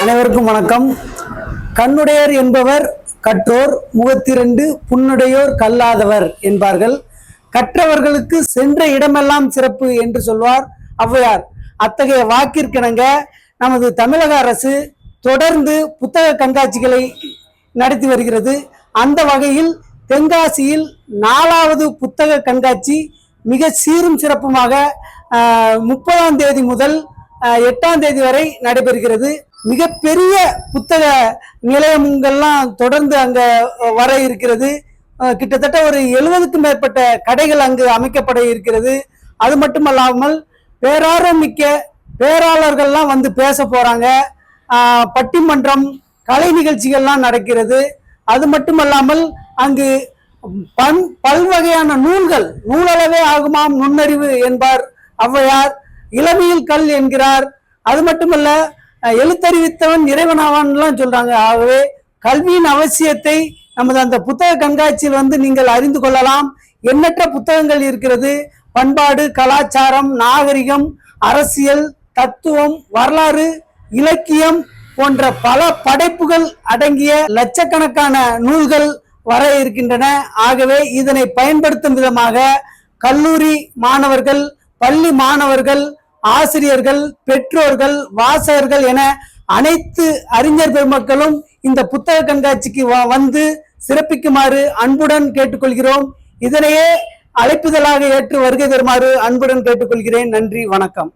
அனைவருக்கும் வணக்கம். கண்ணுடையர் என்பவர் கற்றோர், முகத்திரண்டு புண்ணுடையோர் கல்லாதவர் என்பார்கள். கற்றவர்களுக்கு சென்ற இடமெல்லாம் சிறப்பு என்று சொல்வார் ஔவையார். அத்தகைய வாக்கிற்கிணங்க நமது தமிழக அரசு தொடர்ந்து புத்தக கண்காட்சிகளை நடத்தி வருகிறது. அந்த வகையில் தென்காசியில் 4வது புத்தக கண்காட்சி மிக சீரும் சிறப்புமாக 30ஆம் தேதி முதல் 8ஆம் தேதி வரை நடைபெறுகிறது. மிகப்பெரிய புத்தக நிலையங்கள்லாம் தொடர்ந்து அங்க வர இருக்கிறது. கிட்டத்தட்ட ஒரு 70க்கும் மேற்பட்ட கடைகள் அங்கு அமைக்கப்பட இருக்கிறது. அது மட்டுமல்லாமல் பேராரமிக்க பேராளர்கள்லாம் வந்து பேச போறாங்க. பட்டிமன்றம், கலை நிகழ்ச்சிகள்லாம் நடக்கிறது. அது மட்டுமல்லாமல் அங்கு பல்வகையான நூல்கள், நூலளவே ஆகுமாம் நுண்ணறிவு என்பார் ஔவையார், இளமையில் கல் என்கிறார். அது மட்டுமல்ல, எழுத்தறிவித்தவன் இறைவனாவான்லாம் சொல்றாங்க. ஆகவே கல்வியின் அவசியத்தை நமது அந்த புத்தக கண்காட்சியில் வந்து நீங்கள் அறிந்து கொள்ளலாம். எண்ணற்ற புத்தகங்கள் இருக்கிறது. பண்பாடு, கலாச்சாரம், நாகரிகம், அரசியல், தத்துவம், வரலாறு, இலக்கியம் போன்ற பல படைப்புகள் அடங்கிய லட்சக்கணக்கான நூல்கள் வர இருக்கின்றன. ஆகவே இதனை பயன்படுத்தும் விதமாக கல்லூரி மாணவர்கள், பள்ளி மாணவர்கள், ஆசிரியர்கள், பெற்றோர்கள், வாசகர்கள் என அனைத்து அறிஞர் பெருமக்களும் இந்த புத்தக கண்காட்சிக்கு வந்து சிறப்பிக்குமாறு அன்புடன் கேட்டுக்கொள்கிறோம். இதனையே அழைப்புதலாக ஏற்று வருகை தருமாறு அன்புடன் கேட்டுக்கொள்கிறேன். நன்றி, வணக்கம்.